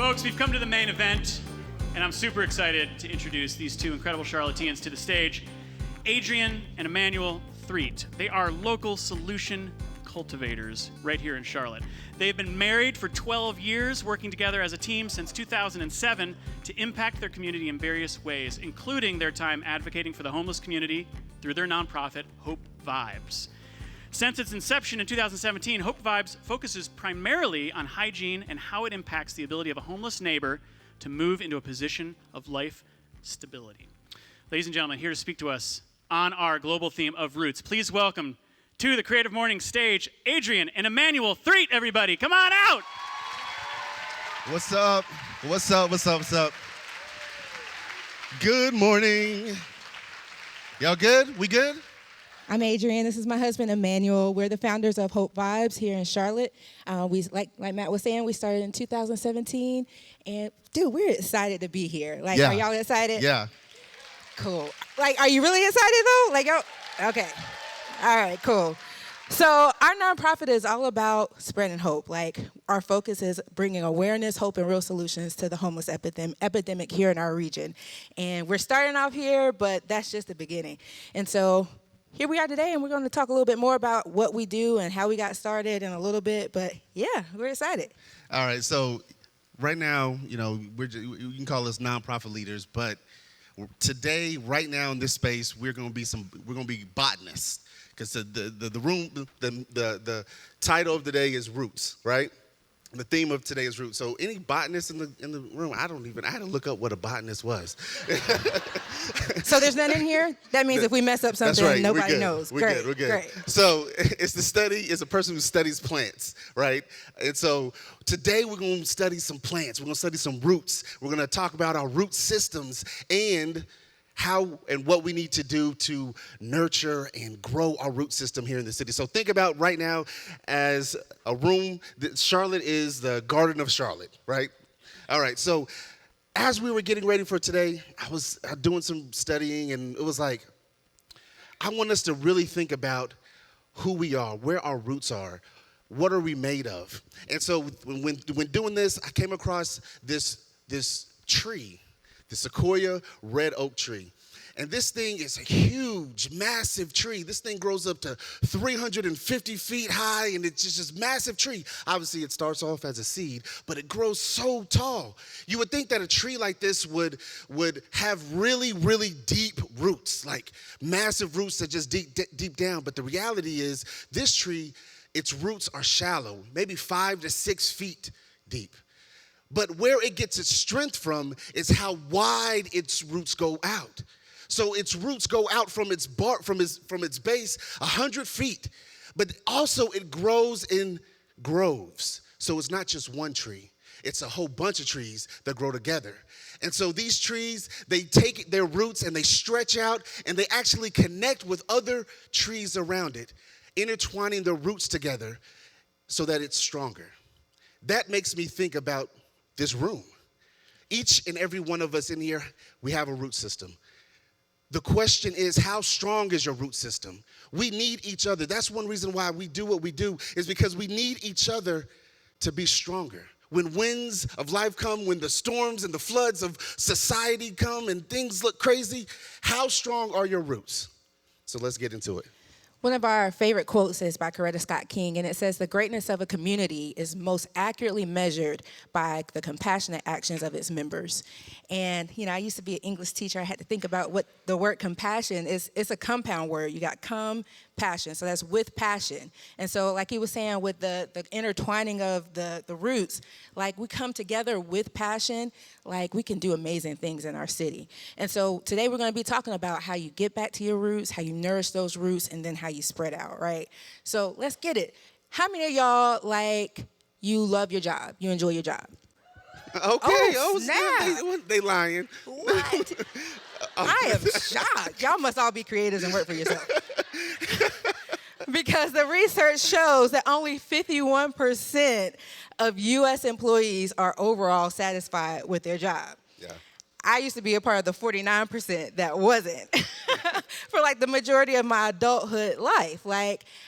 Folks, we've come to the main event, and I'm super excited to introduce these two incredible Charlotteans to the stage, Adrienne and Emmanuel Threatt. They are local solution cultivators right here in Charlotte. They've been married for 12 years, working together as a team since 2007 to impact their community in various ways, including their time advocating for the homeless community through their nonprofit, Hope Vibes. Since its inception in 2017, Hope Vibes focuses primarily on hygiene and how it impacts the ability of a homeless neighbor to move into a position of life stability. Ladies and gentlemen, here to speak to us on our global theme of roots, please welcome to the Creative Mornings stage, Adrienne and Emmanuel Threatt, everybody. Come on out. What's up? What's up? What's up? What's up? Good morning. Y'all good? We good? I'm Adrienne. This is my husband, Emmanuel. We're the founders of Hope Vibes here in Charlotte. We, like Matt was saying, we started in 2017. And, dude, we're excited to be here. Are y'all excited? Yeah. Cool. Are you really excited, though? Okay. All right, cool. So our nonprofit is all about spreading hope. Our focus is bringing awareness, hope, and real solutions to the homeless epidemic here in our region. And we're starting off here, but that's just the beginning. And so here we are today, and we're going to talk a little bit more about what we do and how we got started in a little bit. But, yeah, we're excited. All right, so right now, you can call us nonprofit leaders, but today, right now in this space, we're going to be botanists. Because the title of the day is roots, right? The theme of today is roots. So any botanists in the room, I had to look up what a botanist was. So there's none in here? That means if we mess up something, right. nobody knows. We're good. Great. So it's a person who studies plants, right? And so today we're going to study some plants. We're going to study some roots. We're going to talk about our root systems and how and what we need to do to nurture and grow our root system here in the city. So think about right now as a room, Charlotte is the Garden of Charlotte, right? All right, so as we were getting ready for today, I was doing some studying, and it was like, I want us to really think about who we are, where our roots are, what are we made of? And so when doing this, I came across this tree, the Sequoia Red Oak Tree. And this thing is a huge, massive tree. This thing grows up to 350 feet high, and it's just this massive tree. Obviously, it starts off as a seed, but it grows so tall. You would think that a tree like this would have really, really deep roots, like massive roots that just deep down. But the reality is this tree, its roots are shallow, maybe 5 to 6 feet deep. But where it gets its strength from is how wide its roots go out. So its roots go out from its bark, from its base, 100 feet. But also it grows in groves. So it's not just one tree. It's a whole bunch of trees that grow together. And so these trees, they take their roots and they stretch out, and they actually connect with other trees around it, intertwining their roots together so that it's stronger. That makes me think about this room. Each and every one of us in here, we have a root system. The question is, how strong is your root system? We need each other. That's one reason why we do what we do, is because we need each other to be stronger. When winds of life come, when the storms and the floods of society come and things look crazy, how strong are your roots? So let's get into it. One of our favorite quotes is by Coretta Scott King, and it says, "The greatness of a community is most accurately measured by the compassionate actions of its members." And, I used to be an English teacher. I had to think about what the word compassion is. It's a compound word. You got passion, so that's with passion. And so like he was saying with the intertwining of the roots, we come together with passion, we can do amazing things in our city. And so today we're going to be talking about how you get back to your roots, how you nourish those roots, and then how you spread out, right? So let's get it. How many of y'all, you love your job? You enjoy your job? Okay. Snap. They lying. What? I am shocked. Y'all must all be creators and work for yourself. Because the research shows that only 51% of U.S. employees are overall satisfied with their job. Yeah. I used to be a part of the 49% that wasn't for the majority of my adulthood life.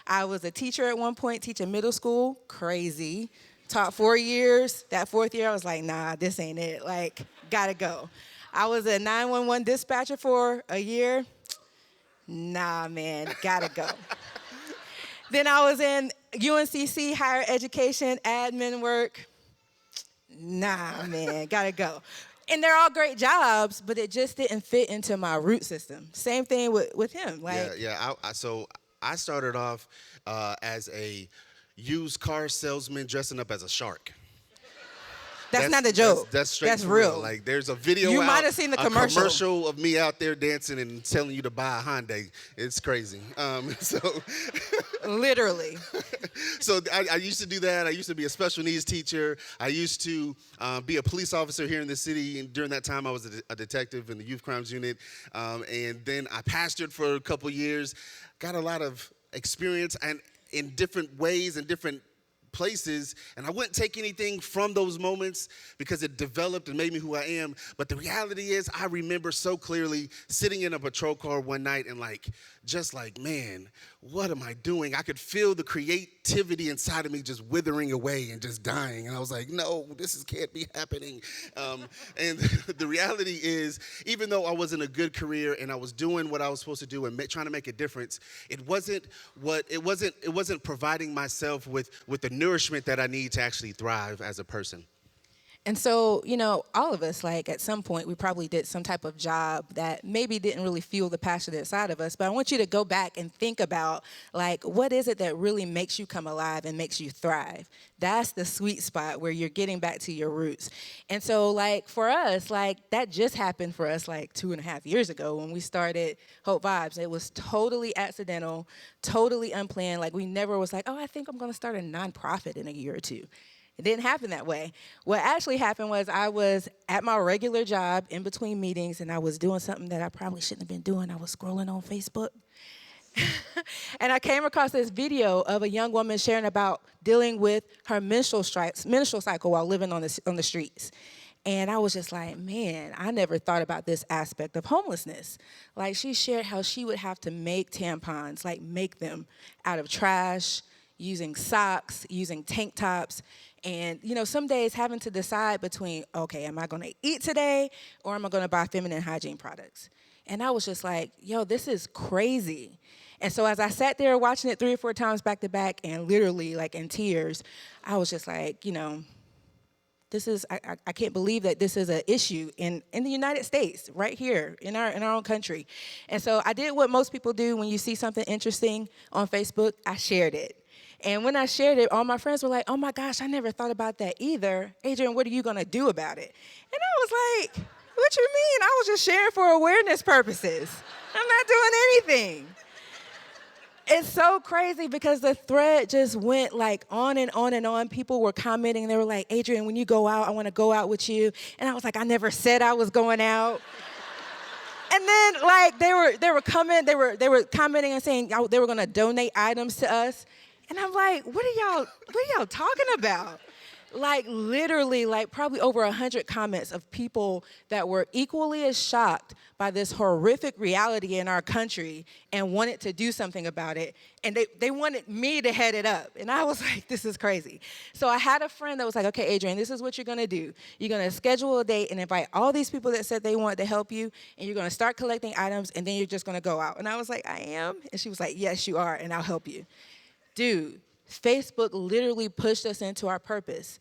I was a teacher at one point, teaching middle school, crazy. Taught 4 years. That 4th year, I was like, nah, this ain't it. Like, gotta go. I was a 911 dispatcher for a year. Nah, man, gotta go. Then I was in UNCC, higher education, admin work. Nah, man, gotta go. And they're all great jobs, but it just didn't fit into my root system. Same thing with him. Like, So I started off as a used car salesman dressing up as a shark. That's not a joke. That's straight That's for real. Like, there's a video You out, might have seen the a commercial of me out there dancing and telling you to buy a Hyundai. It's crazy. Literally. So I used to do that. I used to be a special needs teacher. I used to be a police officer here in the city. And during that time, I was a detective in the youth crimes unit. And then I pastored for a couple years. Got a lot of experience and in different ways and different places, and I wouldn't take anything from those moments because it developed and made me who I am. But the reality is, I remember so clearly sitting in a patrol car one night and just like, man, what am I doing? I could feel the creativity inside of me just withering away and just dying. And I was like, no, can't be happening. And the reality is, even though I was in a good career and I was doing what I was supposed to do and trying to make a difference, it wasn't providing myself with the nourishment that I need to actually thrive as a person. And so, all of us, at some point, we probably did some type of job that maybe didn't really fuel the passion inside of us. But I want you to go back and think about, what is it that really makes you come alive and makes you thrive? That's the sweet spot where you're getting back to your roots. And so, for us, that just happened for us, 2.5 years ago when we started Hope Vibes. It was totally accidental, totally unplanned. We never was like, oh, I think I'm going to start a nonprofit in a year or two. It didn't happen that way. What actually happened was I was at my regular job in between meetings, and I was doing something that I probably shouldn't have been doing. I was scrolling on Facebook. And I came across this video of a young woman sharing about dealing with her menstrual cycle while living on the streets. And I was just like, man, I never thought about this aspect of homelessness. She shared how she would have to make tampons, make them out of trash, using socks, using tank tops. And, some days having to decide between, okay, am I going to eat today or am I going to buy feminine hygiene products? And I was just like, yo, this is crazy. And so as I sat there watching it 3 or 4 times back to back and literally in tears, I was just like, this is, I can't believe that this is an issue in the United States, right here in our own country. And so I did what most people do when you see something interesting on Facebook, I shared it. And when I shared it, all my friends were like, oh my gosh, I never thought about that either. Adrienne, what are you gonna do about it? And I was like, what you mean? I was just sharing for awareness purposes. I'm not doing anything. It's so crazy because the thread just went on and on and on. People were commenting. They were like, Adrienne, when you go out, I want to go out with you. And I was like, I never said I was going out. And then they were commenting and saying they were going to donate items to us. And I'm like, what are y'all talking about? Literally, probably over 100 comments of people that were equally as shocked by this horrific reality in our country and wanted to do something about it. And they wanted me to head it up. And I was like, this is crazy. So I had a friend that was like, okay, Adrienne, this is what you're going to do. You're going to schedule a date and invite all these people that said they wanted to help you. And you're going to start collecting items. And then you're just going to go out. And I was like, I am? And she was like, yes, you are. And I'll help you. Dude, Facebook literally pushed us into our purpose.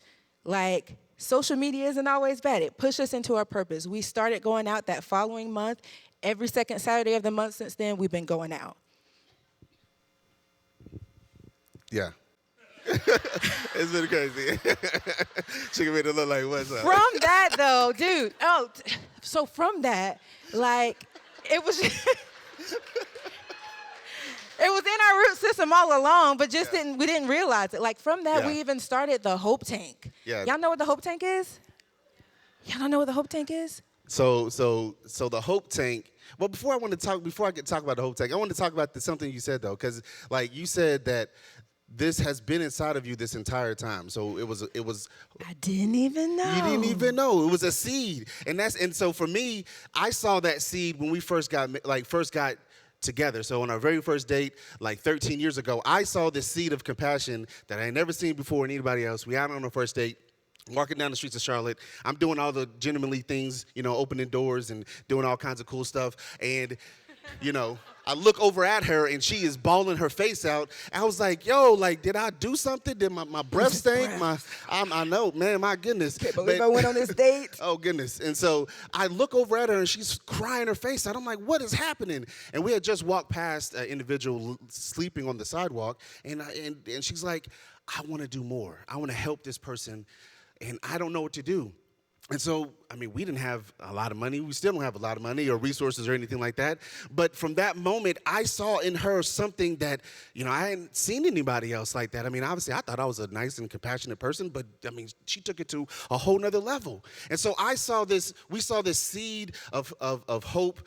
Social media isn't always bad. It pushed us into our purpose. We started going out that following month. Every second Saturday of the month since then, we've been going out. Yeah. It's been crazy. She made it look like what's up. From that, though, dude. So from that, it was... It was in our root system all along, but we didn't realize it. From that, we even started the Hope Tank. Yeah. Y'all know what the Hope Tank is? Y'all don't know what the Hope Tank is? So the Hope Tank. Well, before I get talk about the Hope Tank, I want to talk about something you said though, because you said that this has been inside of you this entire time. So it was. I didn't even know. You didn't even know it was a seed, and so for me, I saw that seed when we first got together. So on our very first date, like 13 years ago, I saw this seed of compassion that I had never seen before in anybody else. We out on our first date. Walking down the streets of Charlotte, I'm doing all the gentlemanly things, opening doors and doing all kinds of cool stuff. And, I look over at her and she is bawling her face out. I was like, yo, like, did I do something? Did my breath stink? I know, man, my goodness. Can't believe I went on this date. Oh, goodness. And so I look over at her and she's crying her face out. I'm like, what is happening? And we had just walked past an individual sleeping on the sidewalk. And she's like, I want to do more. I want to help this person. And I don't know what to do. And so, we didn't have a lot of money. We still don't have a lot of money or resources or anything like that. But from that moment, I saw in her something that, I hadn't seen anybody else like that. Obviously, I thought I was a nice and compassionate person, but, she took it to a whole nother level. And so we saw this seed of hope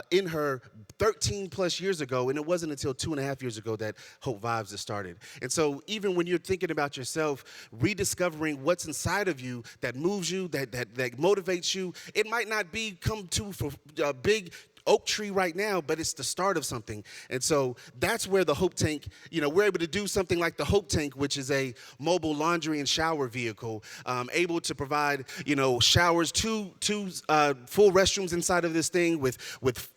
in her 13 plus years ago, and it wasn't until 2.5 years ago that Hope Vibes has started. And so even when you're thinking about yourself, rediscovering what's inside of you that moves you, that motivates you, it might not be come to for a big oak tree right now, but it's the start of something. And so that's where the Hope Tank, we're able to do something like the Hope Tank, which is a mobile laundry and shower vehicle, able to provide, showers, two full restrooms inside of this thing with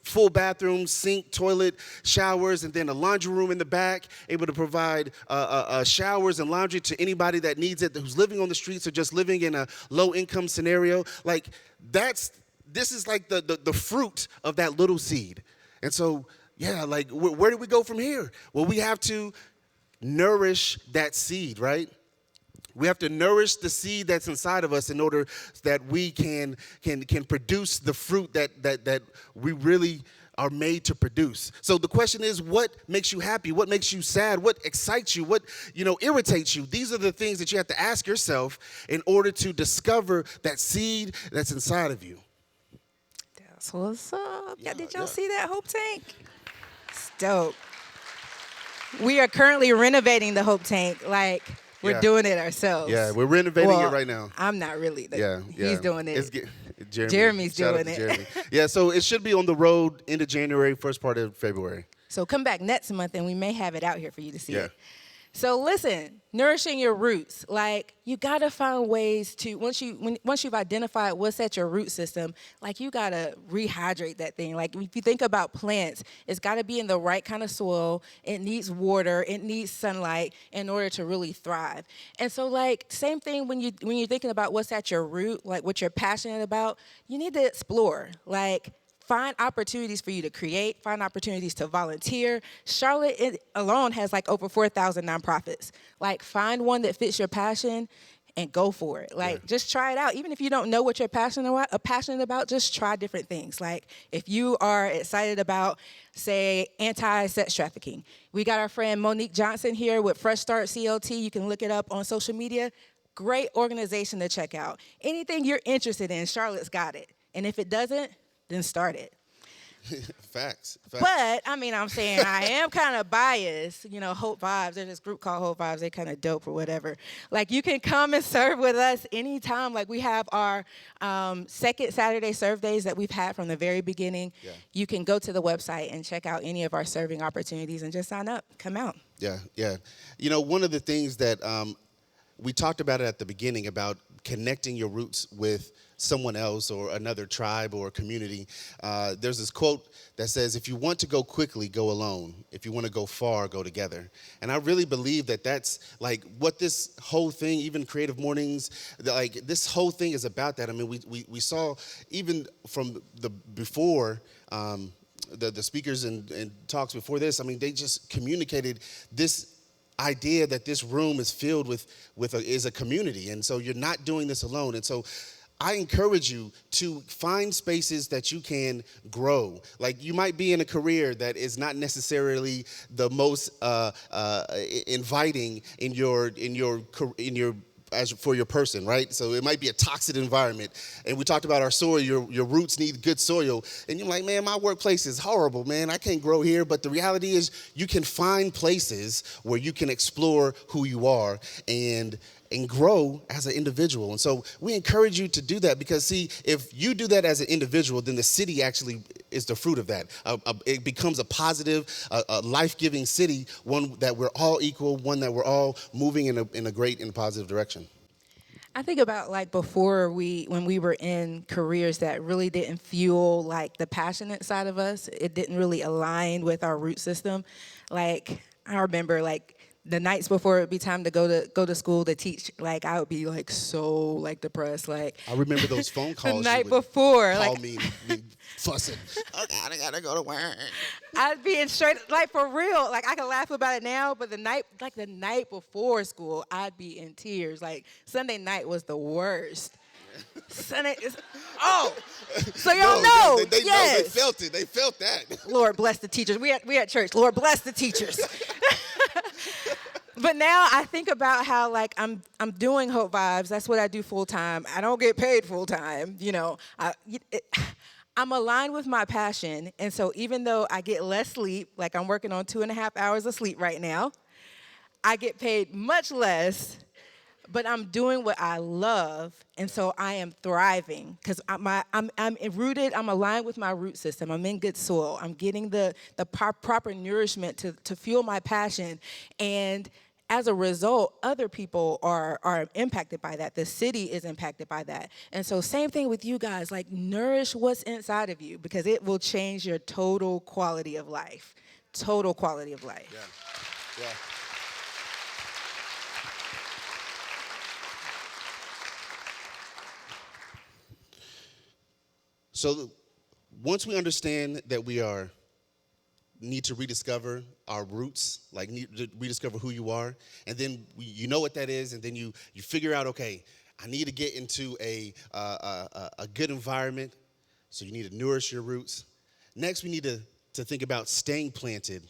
full bathrooms, sink, toilet, showers, and then a laundry room in the back, able to provide showers and laundry to anybody that needs it, who's living on the streets or just living in a low-income scenario. Like, this is like the fruit of that little seed. And so, like, where do we go from here? Well, we have to nourish that seed, right? We have to nourish the seed that's inside of us in order that we can produce the fruit that we really are made to produce. So the question is, what makes you happy? What makes you sad? What excites you? What, irritates you? These are the things that you have to ask yourself in order to discover that seed that's inside of you. That's what's up. Yeah, Did y'all yeah. see that Hope Tank? It's dope. We are currently renovating the Hope Tank. Like, we're doing it ourselves. Yeah, we're renovating it right now. I'm not really. Yeah. He's doing it. Jeremy's Shout out doing to it. Jeremy. Yeah, so it should be on the road end of January, first part of February. So come back next month and we may have it out here for you to see Yeah. it. So listen, nourishing your roots. Like, you gotta find ways to, once you've identified what's at your root system, like, you gotta rehydrate that thing. Like, if you think about plants, it's gotta be in the right kind of soil. It needs water, it needs sunlight in order to really thrive. And so, like, same thing when you're thinking about what's at your root, like what you're passionate about, you need to explore. Like, find opportunities for you to create, find opportunities to volunteer. Charlotte alone has like over 4,000 nonprofits. Like, find one that fits your passion and go for it. Like, just try it out. Even if you don't know what you're passionate about, just try different things. Like, if you are excited about, say, anti-sex trafficking, we got our friend Monique Johnson here with Fresh Start CLT. You can look it up on social media. Great organization to check out. Anything you're interested in, Charlotte's got it. And if it doesn't, then start it. Facts. But, I'm saying I am kind of biased. Hope Vibes, there's this group called Hope Vibes. They're kind of dope or whatever. Like, you can come and serve with us anytime. Like, we have our second Saturday serve days that we've had from the very beginning. Yeah. You can go to the website and check out any of our serving opportunities and just sign up. Come out. Yeah. One of the things that we talked about it at the beginning about connecting your roots with someone else or another tribe or community. There's this quote that says, if you want to go quickly, go alone. If you want to go far, go together. And I really believe that that's like what this whole thing, even Creative Mornings, like this whole thing is about that. We saw even from the before, the speakers and talks before this, they just communicated this idea that this room is filled is a community. And so you're not doing this alone. And so I encourage you to find spaces that you can grow. Like, you might be in a career that is not necessarily the most inviting for your person, right? So it might be a toxic environment. And we talked about our soil, your roots need good soil. And you're like, man, my workplace is horrible, man. I can't grow here. But the reality is you can find places where you can explore who you are and and grow as an individual. And so we encourage you to do that because, see, if you do that as an individual, then the city actually is the fruit of that. It becomes a positive, a life-giving city, one that we're all equal, one that we're all moving in a great and positive direction. I think about like before when we were in careers that really didn't fuel like the passionate side of us. It didn't really align with our root system. Like I remember like the nights before it would be time to go to school to teach, like I would be like so like depressed. Like I remember those phone calls. the night before, call like me fussing. Oh God, I gotta go to work. I'd be in straight, like for real. Like I can laugh about it now, but the night before school, I'd be in tears. Like Sunday night was the worst. Sunday is, so y'all know. They yes. know, they felt it. They felt that. Lord bless the teachers. We at church. Lord bless the teachers. But now I think about how like I'm doing Hope Vibes. That's what I do full time. I don't get paid full time. You know, I'm aligned with my passion, and so even though I get less sleep, like I'm working on 2.5 hours of sleep right now, I get paid much less. But I'm doing what I love, and so I am thriving because I'm rooted. I'm aligned with my root system. I'm in good soil. I'm getting the proper nourishment to fuel my passion, and as a result, other people are impacted by that. The city is impacted by that, and so same thing with you guys. Like nourish what's inside of you because it will change your total quality of life. Total quality of life. Yeah. So once we understand that we need to rediscover our roots, like need to rediscover who you are, and then you know what that is, and then you figure out, okay, I need to get into a good environment, so you need to nourish your roots. Next, we need to think about staying planted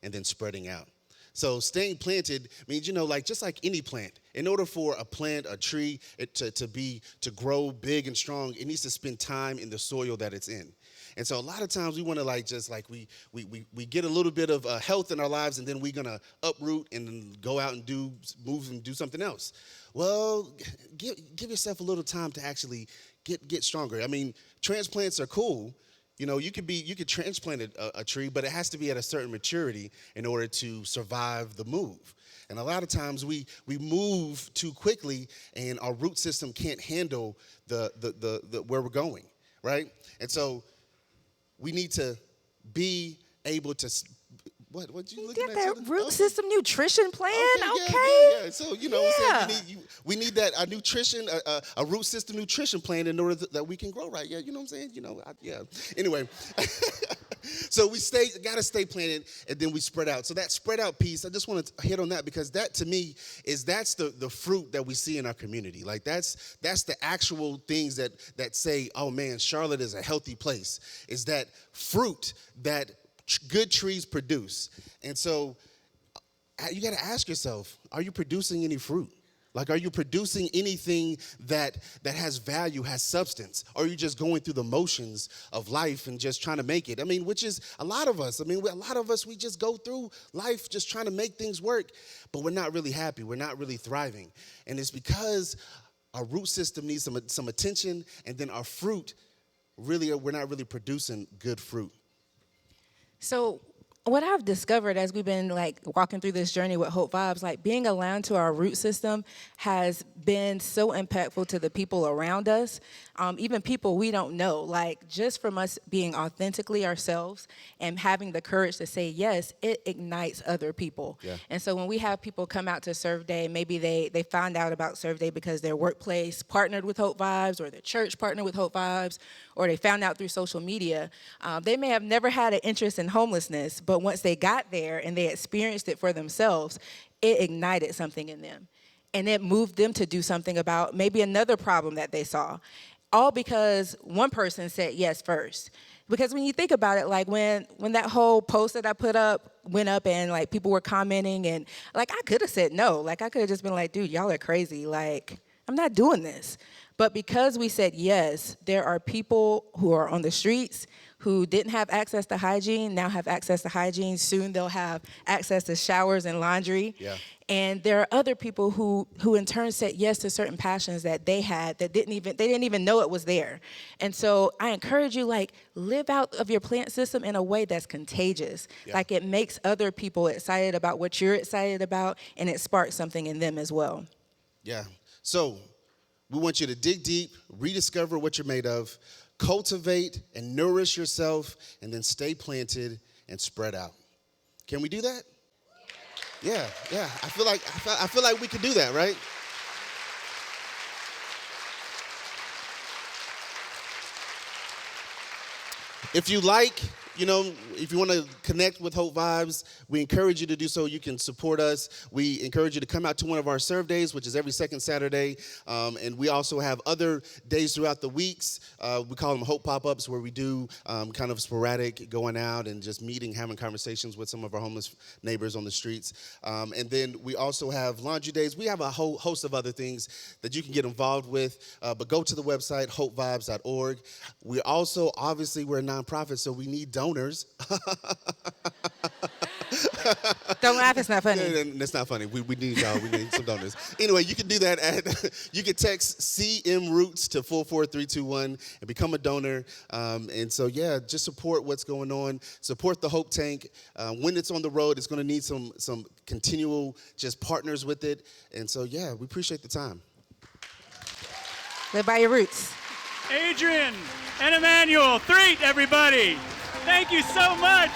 and then spreading out. So staying planted means, like just like any plant, in order for a plant, a tree, to grow big and strong, it needs to spend time in the soil that it's in. And so a lot of times we want to we get a little bit of health in our lives, and then we're gonna uproot and then go out and move and do something else. Well, give yourself a little time to actually get stronger. I mean, transplants are cool. You could transplant a tree, but it has to be at a certain maturity in order to survive the move. And a lot of times we move too quickly, and our root system can't handle the where we're going, right? And so we need to be able to. What you looking at? That root system nutrition plan, okay. Yeah. So what I'm saying, we need that a nutrition, a root system nutrition plan in order that we can grow right. Yeah, you know what I'm saying? Anyway, so we gotta stay planted, and then we spread out. So that spread out piece, I just want to hit on that because that to me that's the fruit that we see in our community. Like that's the actual things that say, oh man, Charlotte is a healthy place. Is that fruit that good trees produce. And so you got to ask yourself, are you producing any fruit? Like, are you producing anything that has value, has substance? Or are you just going through the motions of life and just trying to make it? I mean, which is a lot of us. I mean, a lot of us, we just go through life just trying to make things work, but we're not really happy. We're not really thriving. And it's because our root system needs some attention, and then our fruit, we're not really producing good fruit. So what I've discovered as we've been like walking through this journey with Hope Vibes, like being aligned to our root system has been so impactful to the people around us, even people we don't know. Like just from us being authentically ourselves and having the courage to say yes, it ignites other people. Yeah. And so when we have people come out to Serve Day, maybe they found out about Serve Day because their workplace partnered with Hope Vibes, or their church partnered with Hope Vibes, or they found out through social media. They may have never had an interest in homelessness, but once they got there and they experienced it for themselves, it ignited something in them. And it moved them to do something about maybe another problem that they saw. All because one person said yes first. Because when you think about it, like when that whole post that I put up went up and like people were commenting, and like I could have said no. Like I could have just been like, dude, y'all are crazy. Like I'm not doing this. But because we said yes, there are people who are on the streets who didn't have access to hygiene now have access to hygiene. Soon they'll have access to showers and laundry. Yeah. And there are other people who in turn said yes to certain passions that they had that they didn't even know it was there. And so I encourage you, like, live out of your plant system in a way that's contagious. Yeah. Like, it makes other people excited about what you're excited about, and it sparks something in them as well. Yeah. So we want you to dig deep, rediscover what you're made of, cultivate and nourish yourself, and then stay planted and spread out. Can we do that? Yeah. I feel like we could do that, right? If you like, if you want to connect with Hope Vibes, we encourage you to do so. You can support us. We encourage you to come out to one of our serve days, which is every second Saturday. And we also have other days throughout the weeks. We call them Hope Pop-Ups, where we do kind of sporadic going out and just meeting, having conversations with some of our homeless neighbors on the streets. And then we also have laundry days. We have a whole host of other things that you can get involved with. But go to the website, hopevibes.org. We also, obviously, we're a nonprofit, so we need donors. Don't laugh, it's not funny. That's not funny. We need y'all. We need some donors. Anyway, you can do that you can text CM Roots to 44321 and become a donor. And so, yeah, just support what's going on. Support the Hope Tank. When it's on the road, it's going to need some continual just partners with it. And so, yeah, we appreciate the time. Live by your roots. Adrienne and Emmanuel Threatt, everybody. Thank you so much.